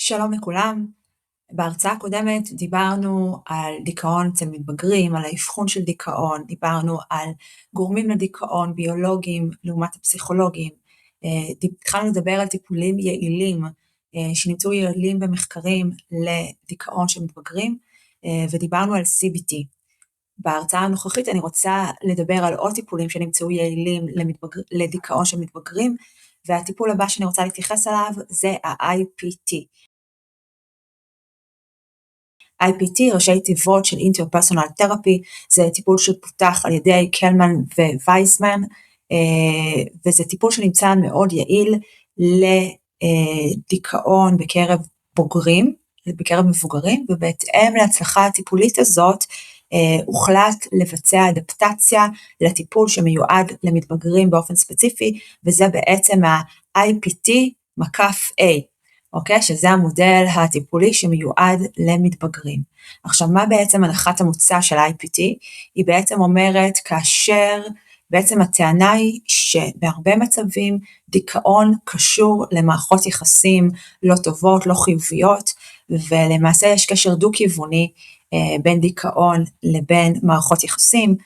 שלום לכולם. בהרצאה הקודמת דיברנו על דיכאון אצל מתבגרים, על האבחון של דיכאון, דיברנו על גורמים לדיכאון, ביולוגיים לעומת הפסיכולוגיים, התחלנו לדבר על טיפולים יעילים, שנמצאו יעילים במחקרים לדיכאון של מתבגרים, ודיברנו על CBT. בהרצאה הנוכחית אני רוצה לדבר על עוד טיפולים שנמצאו יעילים לדיכאון של מתבגרים, והטיפול הבא שאני רוצה להתייחס עליו זה ה-IPT. IPT, ראשי תיבות של Interpersonal Therapy, זה טיפול שפותח על ידי קלמן ווייזמן, וזה טיפול שנמצא מאוד יעיל לדיכאון בקרב בוגרים, בקרב מבוגרים, ובהתאם להצלחה הטיפולית הזאת, הוחלט לבצע אדפטציה לטיפול שמיועד למתבגרים באופן ספציפי, וזה בעצם ה-IPT-A. אוקיי? שזה המודל הטיפולי שמיועד למתבגרים. עכשיו, מה בעצם הנחת המוצא של IPT? היא בעצם אומרת כאשר, בעצם הטענה היא שבהרבה מצבים דיכאון קשור למערכות יחסים לא טובות, לא חיוביות, ולמעשה יש קשר דו-כיווני בין דיכאון לבין מערכות יחסים,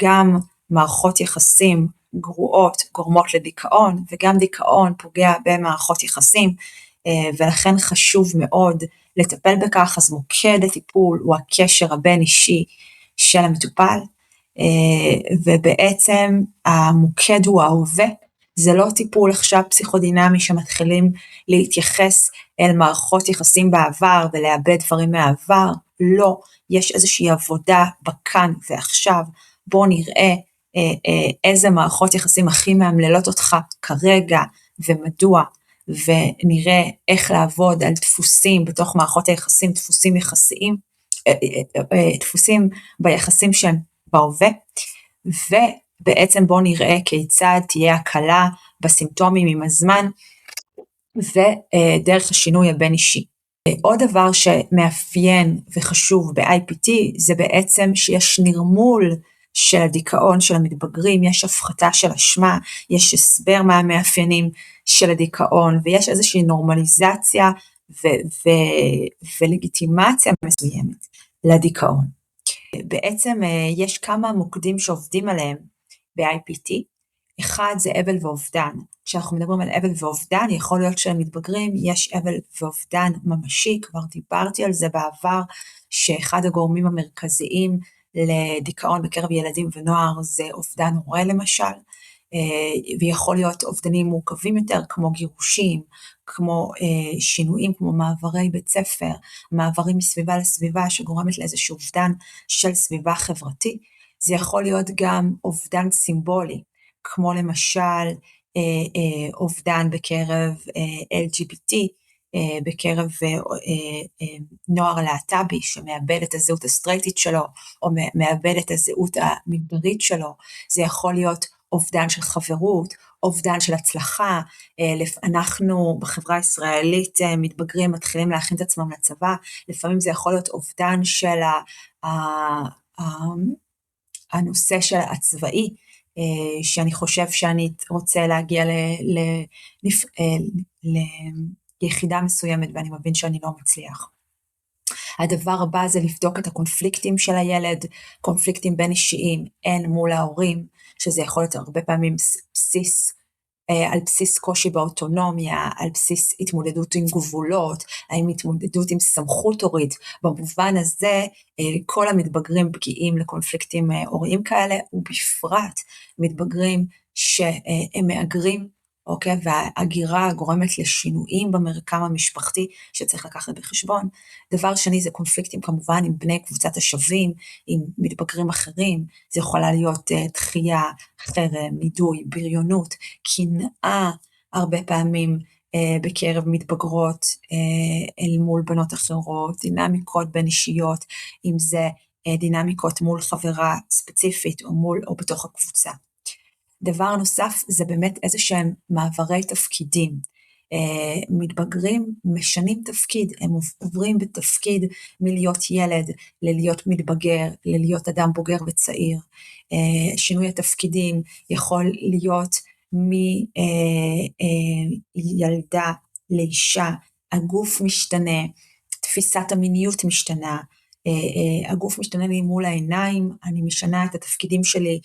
גם מערכות יחסים גרועות גורמות לדיכאון, וגם דיכאון פוגע במערכות יחסים, ולכן חשוב מאוד לטפל בכך. אז מוקד הטיפול הוא הקשר הבין אישי של המטופל, ובעצם המוקד הוא ההווה, זה לא טיפול עכשיו פסיכודינמי שמתחילים להתייחס אל מערכות יחסים בעבר ולאבד דברים מהעבר, לא, יש איזושהי עבודה בכאן ועכשיו, בוא נראה איזה מערכות יחסים הכי מאמללות אותך כרגע ומדוע, ונראה איך לעבוד על דפוסים בתוך מערכות היחסים, דפוסים יחסיים, דפוסים ביחסים שהם בהווה, ובעצם בואו נראה כיצד תהיה הקלה בסימפטומים עם הזמן, ודרך השינוי הבין אישי. עוד דבר שמאפיין וחשוב ב-IPT, זה בעצם שיש נרמול של הדיכאון של המתבגרים, יש הפחתה של אשמה, יש הסבר מה המאפיינים של הדיכאון, ויש איזושהי נורמליזציה ולגיטימציה מסוימת לדיכאון. בעצם יש כמה מוקדים שעובדים עליהם ב-IPT, אחד זה אבל ואובדן. כשאנחנו מדברים על אבל ואובדן, יכול להיות שלמתבגרים יש אבל ואובדן ממשי, כבר דיברתי על זה בעבר, שאחד הגורמים המרכזיים לדיכאון בקרב ילדים ונוער זה אובדן הורה למשל, ויכול להיות אובדנים מורכבים יותר כמו גירושים, כמו שינויים כמו מעברי בית ספר, מעברים מסביבה לסביבה שגורמת לאיזשהו אובדן של סביבה חברתית, זה יכול להיות גם אובדן סימבולי, כמו למשל אובדן בקרב LGBT, בקרב נוער להט"בי שמאבד את הזהות הסטרייטית שלו, או מאבד את הזהות המגדרית שלו, זה יכול להיות אובדן של חברות, אובדן של הצלחה, אנחנו בחברה הישראלית מתבגרים, מתחילים להכין את עצמם לצבא, לפעמים זה יכול להיות אובדן של הנושא של הצבאי, שאני חושב שאני רוצה להגיע ליחידה מסוימת, ואני מבין שאני לא מצליח. הדבר הבא זה לבדוק את הקונפליקטים של הילד, קונפליקטים בין אישיים, הן מול ההורים, שזה יכול להיות הרבה פעמים על בסיס קושי באוטונומיה, על בסיס התמודדות עם גבולות, האם התמודדות עם סמכות הורית, במובן הזה כל המתבגרים פגיעים לקונפליקטים הוריים כאלה, ובפרט מתבגרים שהם מאגרים, אוקיי, וההגירה גורמת לשינויים במרקם המשפחתי שצריך לקחת בחשבון. דבר שני זה קונפליקטים כמובן עם בני קבוצת השווים, עם מתבגרים אחרים, זה יכולה להיות דחייה, חרם, נידוי, בריונות, קנאה הרבה פעמים בקרב מתבגרות אל מול בנות אחרות, דינמיקות בין אישיות, אם זה דינמיקות מול חברה ספציפית או בתוך הקבוצה. דבר נוסף זה באמת איזה שהם מעברי תפקידים, מתבגרים משנים תפקיד, הם עוברים בתפקיד מלהיות ילד ללהיות מתבגר, ללהיות אדם בוגר וצעיר, שינוי התפקידים יכול להיות מילדה לאישה, הגוף משתנה, תפיסת המיניות משתנה, הגוף משתנה לי מול העיניים, אני משנה את התפקידים שלי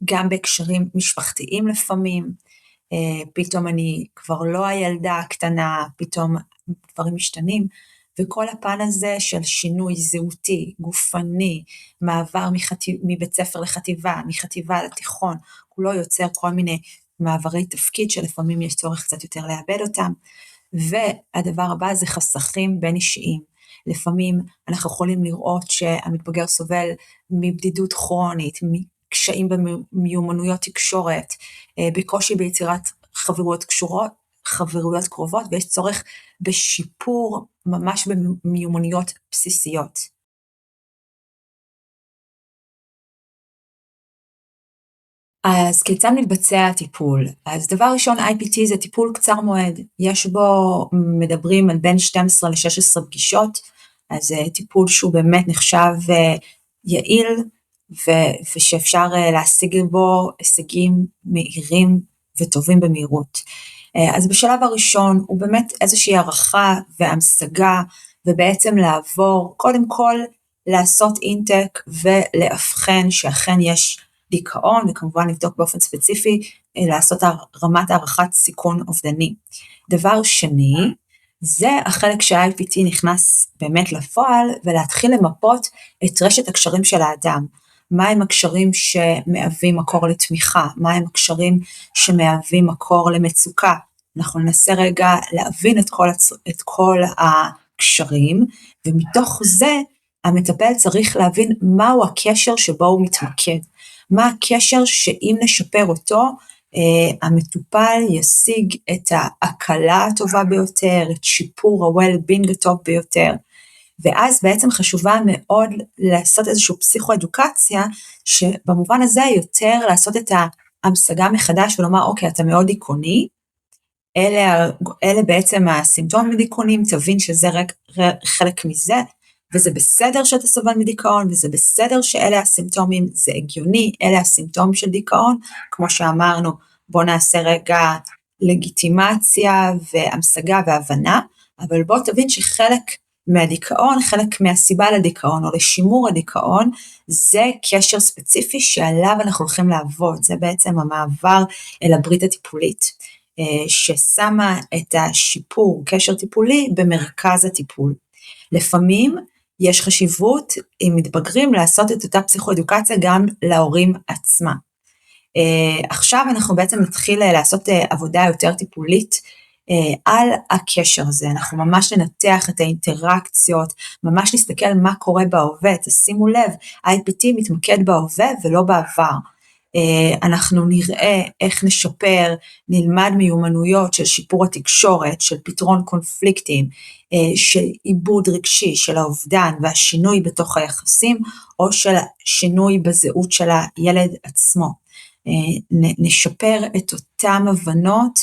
גם בהקשרים משפחתיים לפעמים, פתאום אני כבר לא הילדה הקטנה, פתאום דברים משתנים, וכל הפן הזה של שינוי זהותי, גופני, מעבר מבית ספר לחטיבה, מחטיבה לתיכון, הוא לא יוצר כל מיני מעברי תפקיד שלפעמים יש צורך קצת יותר לאבד אותם, והדבר הבא זה חסכים בין אישיים. לפעמים אנחנו יכולים לראות שהמתבגר סובל מבדידות כרונית, מקשיים במיומנויות תקשורת, בקושי ביצירת חברויות קרובות, ויש צורך בשיפור ממש במיומנויות בסיסיות. אז כיצד מתבצע הטיפול? אז דבר ראשון, IPT זה טיפול קצר מועד, יש בו, מדברים על בין 12 ל-16 פגישות, אז זה טיפול שהוא באמת נחשב יעיל, ושאפשר להשיג בו הישגים מהירים וטובים במהירות. אז בשלב הראשון הוא באמת איזושהי הערכה והמשגה, ובעצם לעבור, קודם כל לעשות אינטק ולאבחן שאכן יש דיכאון, וכמובן לבדוק באופן ספציפי, לעשות רמת הערכת סיכון אובדני. דבר שני, זה החלק שה-IPT נכנס באמת לפועל, ולהתחיל למפות את רשת הקשרים של האדם. מהם הקשרים שמהווים מקור לתמיכה, מהם הקשרים שמהווים מקור למצוקה. אנחנו ננסה רגע להבין את כל הקשרים, ומתוך זה המטפל צריך להבין מהו הקשר שבו הוא מתמקד. מה הקשר שאם נשפר אותו, המטופל ישיג את ההקלה הטובה ביותר, את שיפור ה-well-being הטוב ביותר, ואז בעצם חשובה מאוד לעשות איזושהי פסיכואדוקציה, שבמובן הזה יותר לעשות את ההמשגה מחדש, ולומר אוקיי, אתה מאוד דיכאוני, אלה בעצם הסימפטומים דיכאוניים, תבין שזה רק חלק מזה, וזה בסדר שאתה סובל מדיכאון, וזה בסדר שאלה הסימפטומים, זה הגיוני, אלה הסימפטומים של דיכאון, כמו שאמרנו, בוא נעשה רגע לגיטימציה והמשגה והבנה, אבל בוא תבין שחלק מהדיכאון, חלק מהסיבה לדיכאון או לשימור הדיכאון, זה קשר ספציפי שעליו אנחנו הולכים לעבוד, זה בעצם המעבר אל הברית הטיפולית, ששמה את השיפור, קשר טיפולי, במרכז הטיפול. לפעמים יש חשיבות, אם מתבגרים, לעשות את אותה פסיכואדוקציה גם להורים עצמם. עכשיו אנחנו בעצם נתחיל לעשות עבודה יותר טיפולית על הקשר הזה, אנחנו ממש ננתח את האינטראקציות, ממש נסתכל מה קורה בהווה, תשימו לב, IPT מתמקד בהווה ולא בעבר. אנחנו נראה איך נשפר, נלמד מיומנויות של שיפור התקשורת, של פתרון קונפליקטים, של עיבוד רגשי, של האובדן והשינוי בתוך היחסים, או של שינוי בזהות של הילד עצמו. נשפר את אותם הבנות,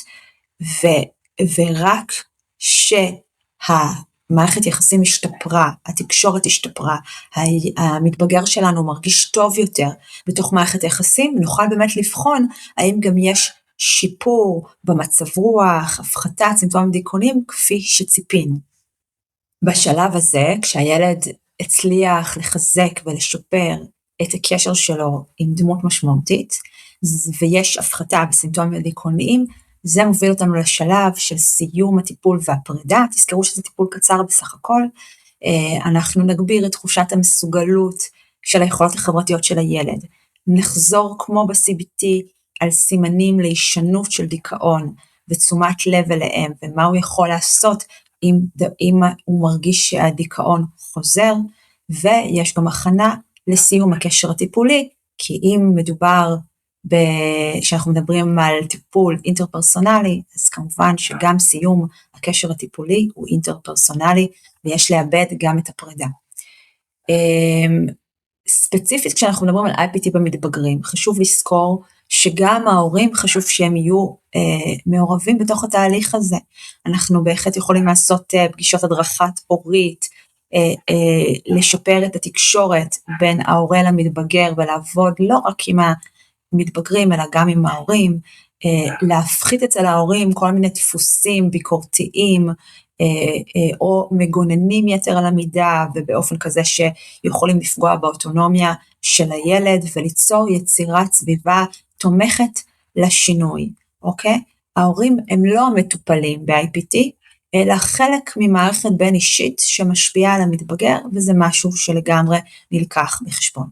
ורק שהמערכת יחסים השתפרה, התקשורת השתפרה, המתבגר שלנו מרגיש טוב יותר בתוך מערכת יחסים, נוכל באמת לבחון האם גם יש שיפור במצב רוח, הפחתת סימפטומים דיכאוניים כפי שציפינו. בשלב הזה, כשהילד הצליח לחזק ולשפר את הקשר שלו עם דמות משמעותית, ויש הפחתה בסימפטומים דיכאוניים, זה מוביל אותנו לשלב של סיום הטיפול והפרידה, תזכרו שזה טיפול קצר בסך הכל, אנחנו נגביר את תחושת המסוגלות של היכולות החברתיות של הילד, נחזור כמו ב-CBT על סימנים להישנות של דיכאון, ותשומת לב אליהם, ומה הוא יכול לעשות אם הוא מרגיש שהדיכאון חוזר, ויש גם הכנה לסיום הקשר הטיפולי, כי אם מדובר שאנחנו מדברים על טיפול אינטרפרסונלי, אז כמובן שגם סיום הקשר הטיפולי הוא אינטרפרסונלי, ויש לאבד גם את הפרידה. ספציפית כשאנחנו מדברים על IPT במתבגרים, חשוב לזכור שגם ההורים חשוב שהם יהיו מעורבים בתוך התהליך הזה. אנחנו בהחלט יכולים לעשות פגישות הדרכת הורית, לשפר את התקשורת בין ההורה למתבגר, ולעבוד לא רק עם המתבגרים, אלא גם עם ההורים, להפחית אצל ההורים כל מיני דפוסים ביקורתיים, או מגוננים יתר על המידה, ובאופן כזה שיכולים לפגוע באוטונומיה של הילד, וליצור יצירת סביבה תומכת לשינוי, אוקיי? ההורים הם לא המטופלים ב-IPT, אלא חלק ממערכת בין אישית שמשפיעה על המתבגר, וזה משהו שלגמרי נלקח בחשבון.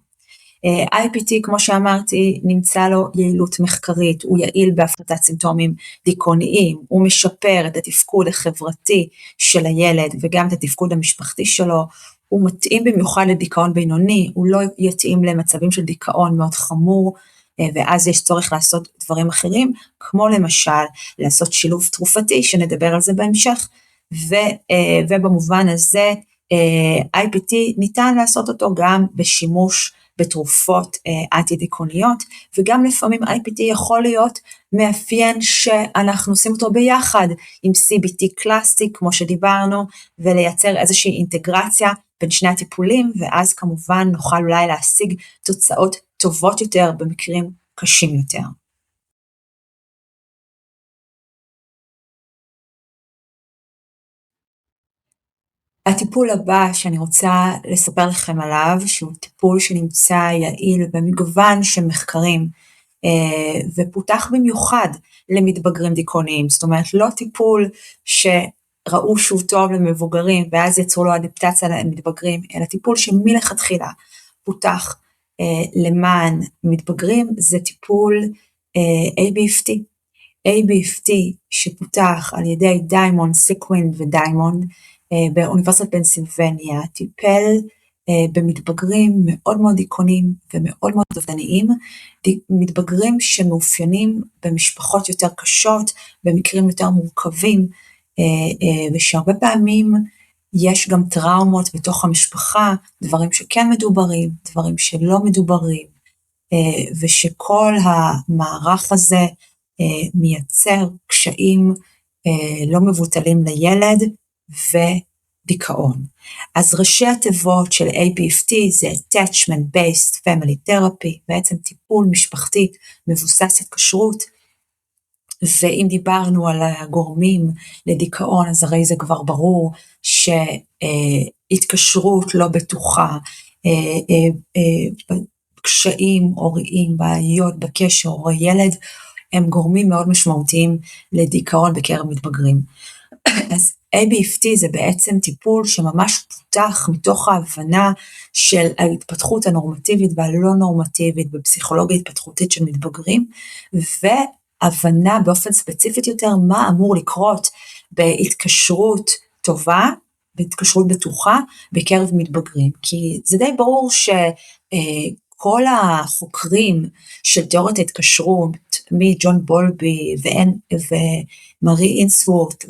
IPT, כמו שאמרתי, נמצא לו יעילות מחקרית, הוא יעיל בהפחתת סימפטומים דיכאוניים, הוא משפר את התפקוד החברתי של הילד וגם את התפקוד המשפחתי שלו, הוא מתאים במיוחד לדיכאון בינוני, הוא לא יתאים למצבים של דיכאון מאוד חמור, ואז יש צורך לעשות דברים אחרים, כמו למשל לעשות שילוב תרופתי, שנדבר על זה בהמשך, ובמובן הזה IPT ניתן לעשות אותו גם בשימוש בתרופות אנטי-דיכאוניות, וגם לפעמים IPT יכול להיות מאפיין שאנחנו עושים אותו ביחד עם CBT קלאסי, כמו שדיברנו, ולייצר איזושהי אינטגרציה בין שני הטיפולים, ואז כמובן נוכל אולי להשיג תוצאות טובות יותר במקרים קשים יותר. הטיפול הבא שאני רוצה לספר לכם עליו, שהוא טיפול שנמצא יעיל במגוון של מחקרים, ופותח במיוחד למתבגרים דיכאוניים, זאת אומרת לא טיפול שראו שהוא טוב למבוגרים, ואז יצרו לו אדפטציה למתבגרים, אלא טיפול שמלכתחילה פותח למען מתבגרים, זה טיפול ABFT. ABFT שפותח על ידי דיימונד, סיקווינד ודיימונד, באוניברסיטת פנסילבניה, טיפל במתבגרים מאוד מאוד דיכאוניים ומאוד מאוד אובדניים, מתבגרים שמאופיינים במשפחות יותר קשות, במקרים יותר מורכבים, ושהרבה פעמים יש גם טראומות בתוך המשפחה, דברים שכן מדוברים, דברים שלא מדוברים, ושכל המערך הזה מייצר קשיים לא מבוטלים לילד ודיכאון. אז ראשי התיבות של ABFT זה Attachment Based Family Therapy, בעצם טיפול משפחתי מבוסס התקשרות, ואם דיברנו על הגורמים לדיכאון, אז הרי זה כבר ברור שהתקשרות לא בטוחה, קשיים הוריים, בעיות בקשר או הילד, הם גורמים מאוד משמעותיים לדיכאון בקרב מתבגרים. אז ABFT זה בעצם טיפול שממש פותח מתוך ההבנה של ההתפתחות הנורמטיבית והלא נורמטיבית בפסיכולוגיה התפתחותית של מתבגרים, והבנה באופן ספציפית יותר מה אמור לקרות בהתקשרות טובה, בהתקשרות בטוחה בקרב מתבגרים, כי זה די ברור כל החוקרים של תיאוריית ההתקשרות, מג'ון בולבי ומרי אינסוורט,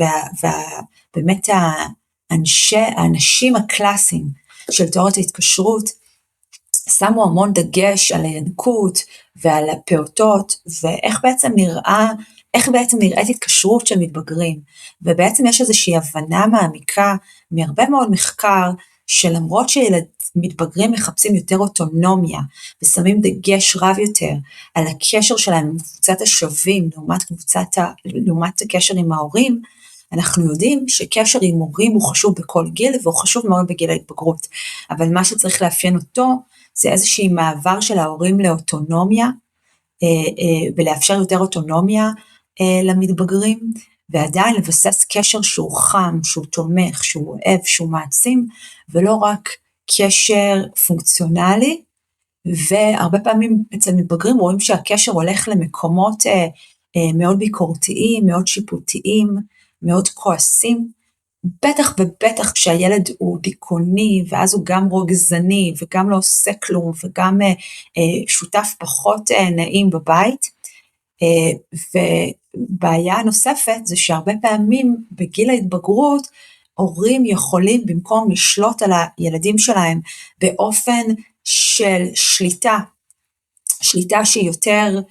ובאמת האנשים הקלאסיים של תיאוריית ההתקשרות, שמו המון דגש על הינקות ועל הפעוטות, ואיך בעצם נראית התקשרות של מתבגרים, ובעצם יש איזושהי הבנה מעמיקה מהרבה מאוד מחקר, שלמרות מתבגרים מחפשים יותר אוטונומיה, ושמים דגש רב יותר על הקשר שלהם עם קבוצת השווים, לעומת הקשר עם ההורים, אנחנו יודעים שקשר עם הורים הוא חשוב בכל גיל, והוא חשוב מאוד בגיל ההתבגרות, אבל מה שצריך לאפיין אותו, זה איזושהי מעבר של ההורים לאוטונומיה, ולאפשר יותר אוטונומיה למתבגרים, ועדיין לבסס קשר שהוא חם, שהוא תומך, שהוא אוהב, שהוא מעצים, ולא רק קשר פונקציונלי, והרבה פעמים אצל מתבגרים רואים שהקשר הולך למקומות מאוד ביקורתיים, מאוד שיפוטיים, מאוד כועסים, בטח ובטח כשהילד הוא דיכאוני, ואז הוא גם רוגזני, וגם לא עושה כלום, וגם שותף פחות נעים בבית, ובעיה נוספת זה שהרבה פעמים בגיל ההתבגרות, הורים יכולים במקום לשלוט על הילדים שלהם באופן של שליטה שהיא יותר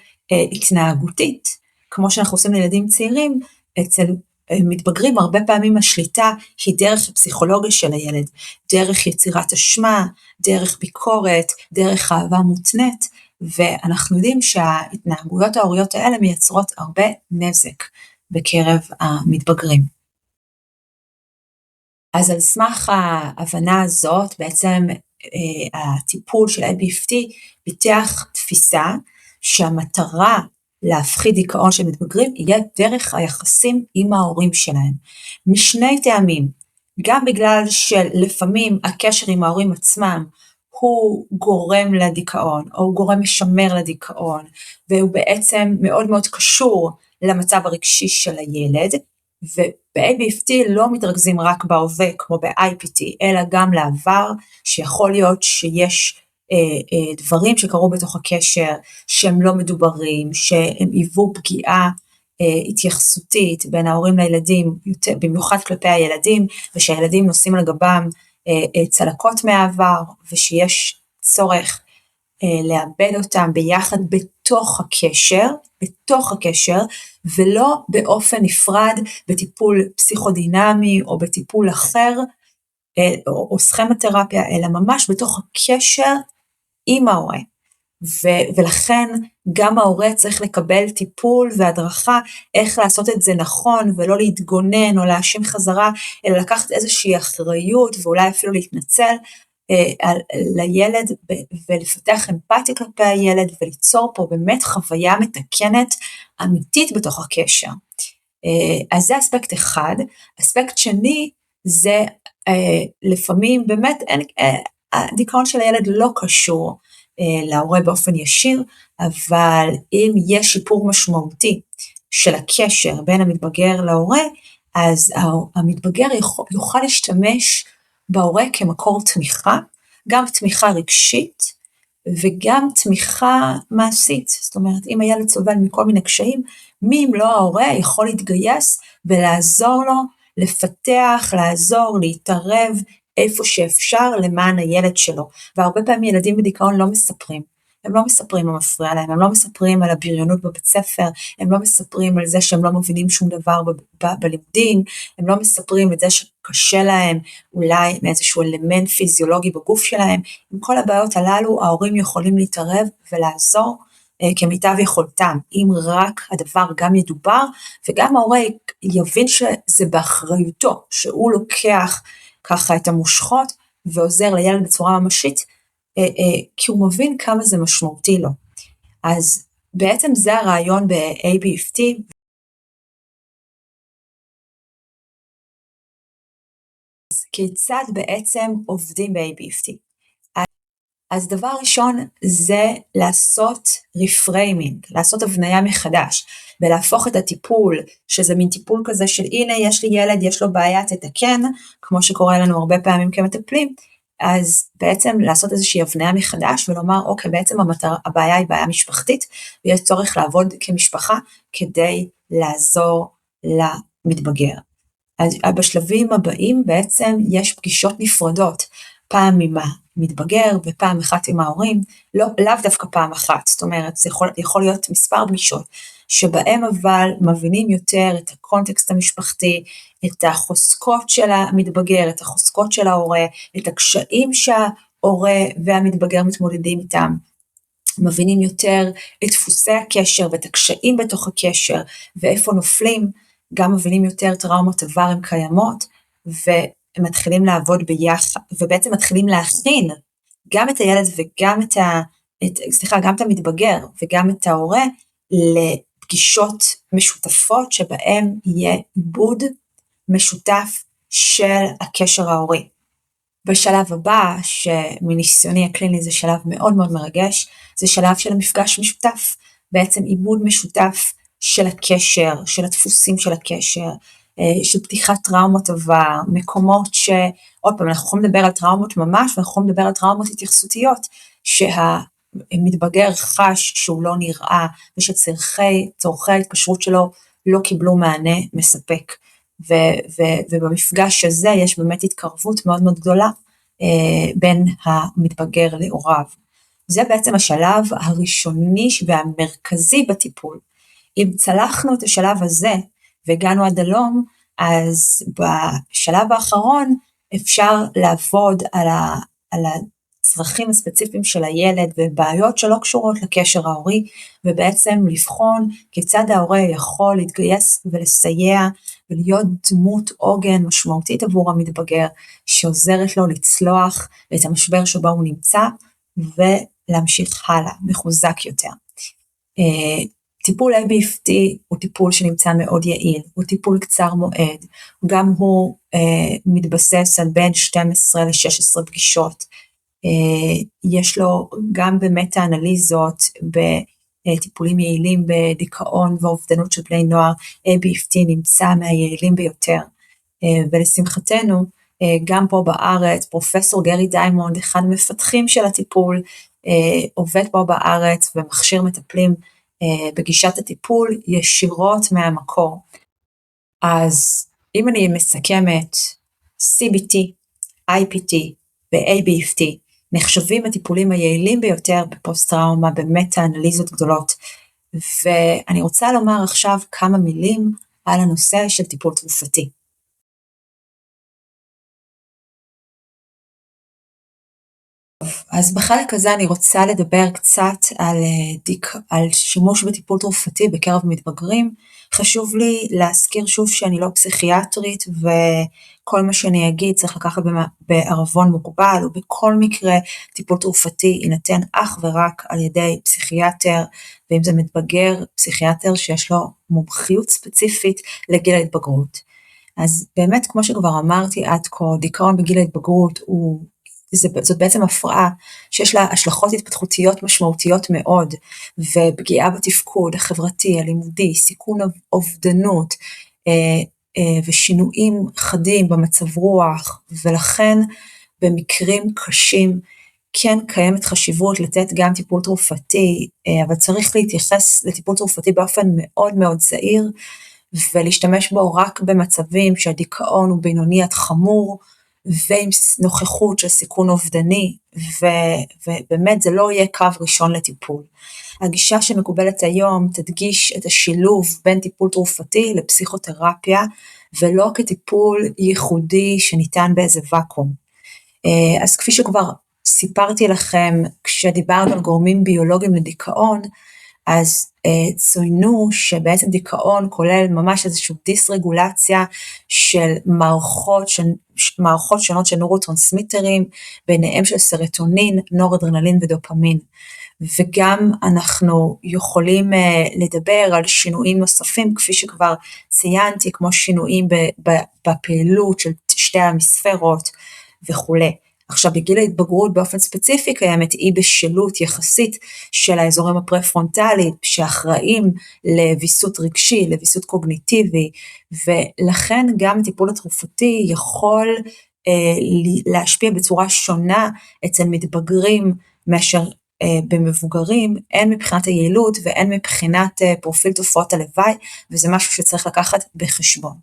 התנהגותית, כמו שאנחנו עושים לילדים צעירים, אצל מתבגרים הרבה פעמים השליטה היא דרך הפסיכולוגיה של הילד, דרך יצירת אשמה, דרך ביקורת, דרך אהבה מותנית, ואנחנו יודעים שההתנהגויות ההוריות האלה מייצרות הרבה נזק בקרב המתבגרים. אז על סמך ההבנה הזאת, בעצם הטיפול של IBFT פיתח תפיסה שהמטרה להפחית דיכאון של מתבגרים יהיה דרך היחסים עם ההורים שלהם. משני טעמים, גם בגלל שלפעמים הקשר עם ההורים עצמם הוא גורם לדיכאון, או הוא גורם משמר לדיכאון, והוא בעצם מאוד מאוד קשור למצב הרגשי של הילד, וב-IBFT לא מתרכזים רק בהווה כמו ב-IPT, אלא גם לעבר, שיכול להיות שיש דברים שקרו בתוך הקשר, שהם לא מדוברים, שהם היוו פגיעה התייחסותית בין ההורים לילדים, במיוחד כלפי הילדים, ושהילדים נושאים על גבם צלקות מהעבר, ושיש צורך לאבד אותם ביחד בתוך הקשר, ולא באופן נפרד בטיפול פסיכודינמי או בטיפול אחר, או סכמתרפיה, אלא ממש בתוך הקשר עם ההורה. ולכן גם ההורה צריך לקבל טיפול והדרכה איך לעשות את זה נכון, ולא להתגונן או להאשים חזרה, אלא לקחת איזושהי אחריות ואולי אפילו להתנצל לילד, ולפתח אמפתיה כלפי הילד, וליצור פה באמת חוויה מתקנת אמיתית בתוך הקשר. אז זה אספקט אחד. אספקט שני זה לפעמים באמת הדיכאון של הילד לא קשור להורה באופן ישיר, אבל אם יש שיפור משמעותי של הקשר בין המתבגר להורה, אז המתבגר יוכל להשתמש בהורה כמקור תמיכה, גם תמיכה רגשית וגם תמיכה מעשית. זאת אומרת, אם הילד סובל מכל מיני קשיים, מי אם לא ההורה יכול להתגייס ולעזור לו לפתח, לעזור, להתערב איפה שאפשר למען הילד שלו. והרבה פעמים ילדים בדיכאון לא מספרים. הם לא מספרים מה מפריע להם, הם לא מספרים על הבריונות בבית ספר, הם לא מספרים על זה שהם לא מבינים שום דבר בלימודים, הם לא מספרים את זה שקשה להם אולי מאיזשהו אלמנט פיזיולוגי בגוף שלהם. עם כל הבעיות הללו ההורים יכולים להתערב ולעזור כמיטב יכולתם, אם רק הדבר גם ידובר, וגם ההורה יבין שזה באחריותו, שהוא לוקח ככה את המושכות ועוזר לילד בצורה ממשית, כי הוא מבין כמה זה משמעותי לו. אז בעצם זה הרעיון ב-IBFT. אז כיצד בעצם עובדים ב-IBFT? אז דבר ראשון זה לעשות רפריימינג, לעשות הבניה מחדש, ולהפוך את הטיפול, שזה מין טיפול כזה של הנה יש לי ילד, יש לו בעיה, תתקן, כמו שקורה לנו הרבה פעמים כמטפלים, אז בעצם לעשות איזושהי הבניה מחדש, ולומר אוקיי, בעצם הבעיה היא בעיה משפחתית, ויש צורך לעבוד כמשפחה, כדי לעזור למתבגר. אז בשלבים הבאים בעצם יש פגישות נפרדות, פעם עם המתבגר ופעם אחת עם ההורים, לאו דווקא פעם אחת, זאת אומרת, זה יכול להיות מספר פגישות, שבהם אבל מבינים יותר את הקונטקסט המשפחתי, את החוזקות של המתבגר, את החוזקות של ההורה, את הקשיים שההורה והמתבגר מתמודדים איתם, מבינים יותר את דפוסי הקשר ואת הקשיים בתוך הקשר, ואיפה נופלים, גם מבינים יותר טראומות עבר הם קיימות, הם מתחילים לעבוד ביחד, ובעצם מתחילים להכין גם את הילד וגם גם את המתבגר וגם את ההורה, לפגישות משותפות שבהם יהיה עיבוד משותף של הקשר ההורי. בשלב הבא, שמניסיוני הקליני זה שלב מאוד מאוד מרגש, זה שלב של המפגש משותף, בעצם עיבוד משותף של הקשר, של הדפוסים של הקשר, של פתיחת טראומות עבר, מקומות עוד פעם, אנחנו יכולים לדבר על טראומות ממש, ואנחנו יכולים לדבר על טראומות התייחסותיות, שהמתבגר חש שהוא לא נראה, ושצורכי ההתקשרות שלו לא קיבלו מענה מספק. ובמפגש הזה יש באמת התקרבות מאוד מאוד גדולה, בין המתבגר להוריו. זה בעצם השלב הראשוני והמרכזי בטיפול. אם צלחנו את השלב הזה, והגענו עד הלום, אז בשלב האחרון אפשר לעבוד על הצרכים הספציפיים של הילד, ובעיות שלא קשורות לקשר ההורי, ובעצם לבחון כיצד ההורה יכול להתגייס ולסייע, ולהיות דמות עוגן משמעותית עבור המתבגר, שעוזרת לו לצלוח את המשבר שבו הוא נמצא, ולהמשיך הלאה, מחוזק יותר. טיפול ABFT הוא טיפול שנמצא מאוד יעיל, הוא טיפול קצר מועד, גם הוא מתבסס על בין 12 ל-16 פגישות, יש לו גם במטה-אנליזות, בטיפולים יעילים בדיכאון ואובדנות של בני נוער, ABFT נמצא מהיעילים ביותר, ולשמחתנו, גם פה בארץ, פרופסור גרי דיימונד, אחד המפתחים של הטיפול, עובד פה בארץ ומכשיר מטפלים בגישת הטיפול ישירות מהמקור. אז אם אני מסכמת, CBT, IPT ו-ABFT נחשבים הטיפולים היעילים ביותר בפוסט-טראומה, במטה-אנליזות גדולות, ואני רוצה לומר עכשיו כמה מילים על הנושא של טיפול תרופתי. אז בחלק הזה אני רוצה לדבר קצת על שימוש בטיפול תרופתי בקרב מתבגרים. חשוב לי להזכיר שוב שאני לא פסיכיאטרית, וכל מה שאני אגיד צריך לקחת בערבון מוגבל, ובכל מקרה טיפול תרופתי יינתן אך ורק על ידי פסיכיאטר, ואם זה מתבגר, פסיכיאטר שיש לו מומחיות ספציפית לגיל ההתבגרות. אז באמת, כמו שכבר אמרתי עד כה, דיכאון בגיל ההתבגרות זאת בעצם הפרעה שיש לה השלכות התפתחותיות משמעותיות מאוד, ופגיעה בתפקוד החברתי, הלימודי, סיכון אובדנות, ושינויים חדים במצב רוח, ולכן במקרים קשים כן קיימת חשיבות לתת גם טיפול תרופתי, אבל צריך להתייחס לטיפול תרופתי באופן מאוד מאוד זהיר, ולהשתמש בו רק במצבים שהדיכאון הוא בינוני עד חמור, ועם נוכחות של סיכון אובדני, ובאמת זה לא יהיה קו ראשון לטיפול. הגישה שמקובלת היום תדגיש את השילוב בין טיפול תרופתי לפסיכותרפיה, ולא כטיפול ייחודי שניתן באיזה ואקום. אז כפי שכבר סיפרתי לכם, כשדיברנו על גורמים ביולוגיים לדיכאון, אז צוינו שבעצם דיכאון כולל ממש איזושהי דיסרגולציה של מערכות שונות של נורוטרנסמיטרים, ביניהם של סרטונין, נורדרנלין ודופמין. וגם אנחנו יכולים לדבר על שינויים נוספים, כפי שכבר ציינתי, כמו שינויים בפעילות של שתי המספרות וכו'. עכשיו בגיל ההתבגרות באופן ספציפי קיימת אי בשלות יחסית של האזורים הפרפרונטליים שאחראים לוויסות רגשי, לוויסות קוגניטיבי, ולכן גם טיפול התרופתי יכול להשפיע בצורה שונה אצל מתבגרים מאשר במבוגרים, הן מבחינת היעילות והן מבחינת פרופיל תופעות הלוואי, וזה משהו שצריך לקחת בחשבון.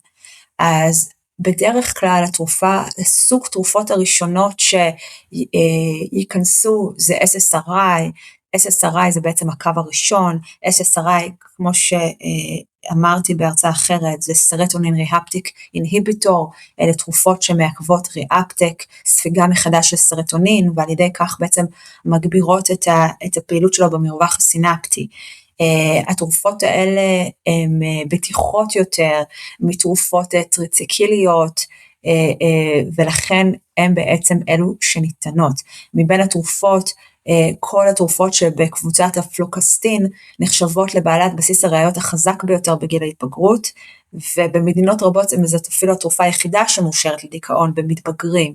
אז בדרך כלל סוג תרופות הראשונות שייכנסו זה SSRI, SSRI זה בעצם הקו הראשון, SSRI כמו שאמרתי בהרצאה אחרת, זה סרטונין ריהפטיק אינהיביטור, אלה תרופות שמעכבות ריהפטק, ספיגה מחדש של סרטונין, ועל ידי כך בעצם מגבירות את הפעילות שלו במרווח הסינפטי. התרופות האלה הן בטיחות יותר מתרופות טריציקיליות, ולכן הן בעצם אלו שניתנות. מבין התרופות, כל התרופות שבקבוצת הפלוקסטין נחשבות לבעלת בסיס הראיות החזק ביותר בגיל ההתבגרות, ובמדינות רבות זאת אפילו התרופה היחידה שמאושרת לדיכאון במתבגרים,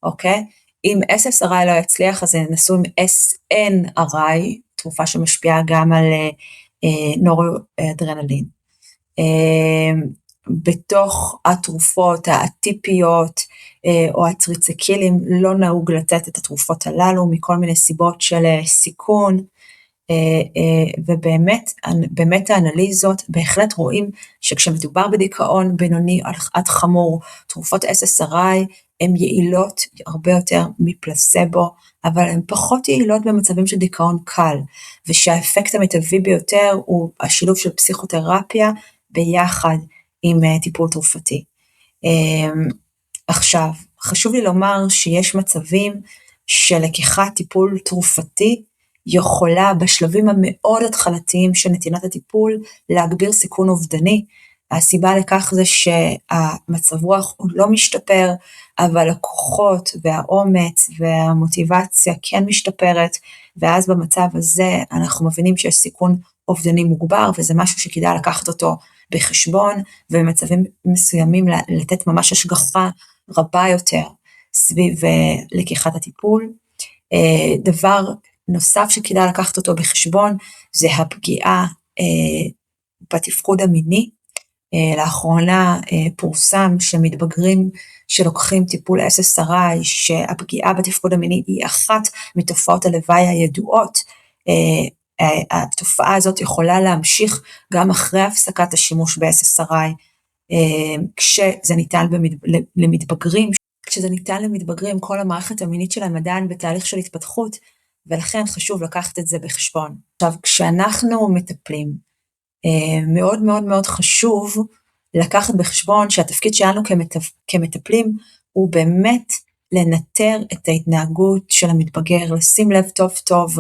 אוקיי? אם SSRI לא יצליח, אז ננסו עם SNRI, תרופה שמשפיעה גם על נורואדרנלין. בתוך התרופות האטיפיות או הטריציקילים לא נהוג לתת את התרופות הללו מכל מיני סיבות של סיכון, ובאמת האנליזות בהחלט רואים שכשמדובר בדיכאון בינוני עד חמור, תרופות SSRI הן יעילות הרבה יותר מפלסבו, אבל הן פחות יעילות במצבים של דיכאון קל, ושהאפקט המיטבי ביותר הוא השילוב של פסיכותרפיה ביחד עם טיפול תרופתי. עכשיו, חשוב לי לומר שיש מצבים של לקיחת טיפול תרופתי יכולה בשלבים המאוד התחלתיים של נתינת הטיפול להגביר סיכון אובדני, הסיבה לכך זה שהמצב רוח עוד לא משתפר, אבל הכוחות והאומץ והמוטיבציה כן משתפרת, ואז במצב הזה אנחנו מבינים שיש סיכון אובדני מוגבר, וזה משהו שכדאי לקחת אותו בחשבון, ובמצבים מסוימים לתת ממש השגחה רבה יותר סביב לקיחת הטיפול. דבר נוסף שכדאי לקחת אותו בחשבון, זה הפגיעה בתפקוד המיני. לאחרונה פורסם שמתבגרים שלוקחים טיפול SSRI, שהפגיעה בתפקוד המיני היא אחת מתופעות הלוואי הידועות. התופעה הזאת יכולה להמשיך גם אחרי הפסקת השימוש ב-SSRI, כשזה ניתן למתבגרים. כשזה ניתן למתבגרים, כל המערכת המינית שלהם עדיין בתהליך של התפתחות, ולכן חשוב לקחת את זה בחשבון. עכשיו, כשאנחנו מטפלים, מאוד מאוד מאוד חשוב לקחת בחשבון שהתפקיד שלנו כמטפלים הוא באמת לנטר את ההתנהגות של המתבגר, לשים לב טוב טוב,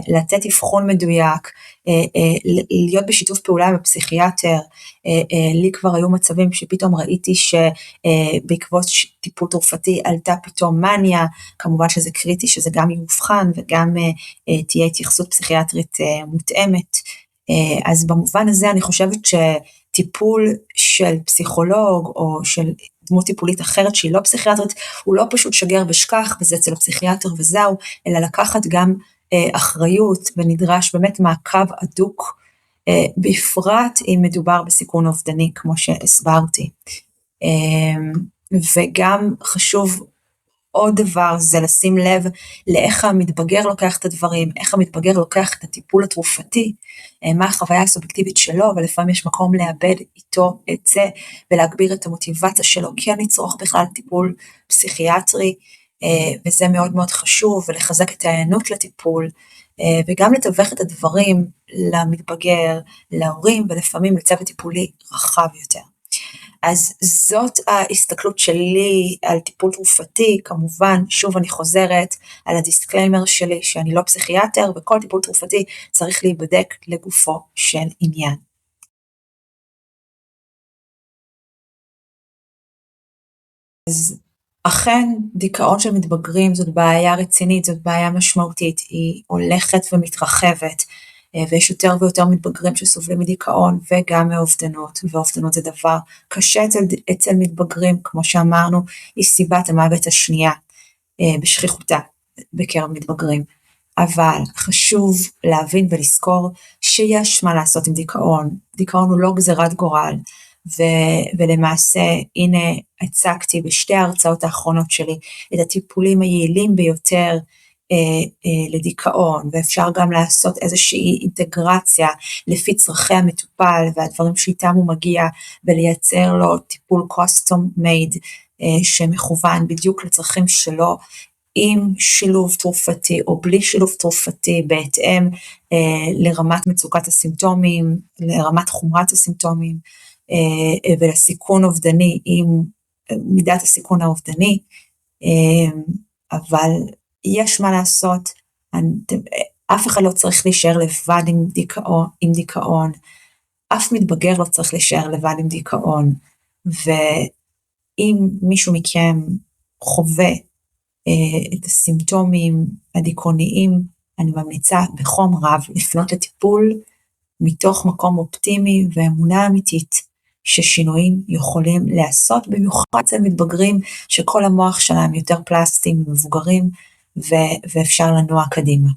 לתת אבחון מדויק, להיות בשיתוף פעולה עם הפסיכיאטר. לי כבר היו מצבים שפתאום ראיתי שבעקבות טיפול תרופתי עלתה פתאום מניה, כמובן שזה קריטי שזה גם יאובחן וגם תהיה התייחסות פסיכיאטרית מותאמת. אז במובן הזה אני חושבת שטיפול של פסיכולוג או של דמות טיפולית אחרת שהיא לא פסיכיאטרית, הוא לא פשוט שגר ושכח וזה אצל הפסיכיאטר וזהו, אלא לקחת גם אחריות, ונדרש באמת מעקב הדוק, בפרט אם מדובר בסיכון אובדני כמו שהסברתי. וגם חשוב עוד דבר זה לשים לב לאיך המתבגר לוקח את הדברים, איך המתבגר לוקח את הטיפול התרופתי, מה החוויה הסובייקטיבית שלו, אבל לפעמים יש מקום לאבד איתו את זה, ולהגביר את המוטיבציה שלו, כן לצרוך בכלל טיפול פסיכיאטרי, וזה מאוד מאוד חשוב, ולחזק את העיינות לטיפול, וגם לתווך את הדברים למתבגר, להורים, ולפעמים לצוות טיפולי רחב יותר. אז זאת ההסתכלות שלי על טיפול תרופתי. כמובן, שוב אני חוזרת על הדיסקליימר שלי שאני לא פסיכיאטר, וכל טיפול תרופתי צריך להיבדק לגופו של עניין. אז אכן דיכאון של מתבגרים זאת בעיה רצינית, זאת בעיה משמעותית, היא הולכת ומתרחבת, ויש יותר ויותר מתבגרים שסובלים מדיכאון וגם מאובדנות, ואובדנות זה דבר קשה אצל מתבגרים, כמו שאמרנו, היא סיבת המוות השנייה בשכיחותה בקרב מתבגרים, אבל חשוב להבין ולזכור שיש מה לעשות עם דיכאון. דיכאון הוא לא גזירת גורל, ולמעשה הנה הצגתי בשתי ההרצאות האחרונות שלי את הטיפולים היעילים ביותר לדיכאון, ואפשר גם לעשות איזושהי אינטגרציה לפי צרכי המטופל והדברים שאיתם הוא מגיע, ולייצר לו טיפול custom made שמכוון בדיוק לצרכים שלו, עם שילוב תרופתי או בלי שילוב תרופתי, בהתאם לרמת מצוקת הסימפטומים, לרמת חומרת הסימפטומים, ולסיכון אובדני עם מידת הסיכון האובדני. אבל יש מה לעשות, אף אחד לא צריך להישאר לבד עם דיכאון, אף מתבגר לא צריך להישאר לבד עם דיכאון, ואם מישהו מכם חווה את הסימפטומים הדיכאוניים, אני ממליצה בחום רב לפנות לטיפול מתוך מקום אופטימי ואמונה אמיתית, ששינויים יכולים לעשות, במיוחד אצל מתבגרים שכל המוח שלהם יותר פלסטי ממבוגרים, ואפשר לנוע קדימה.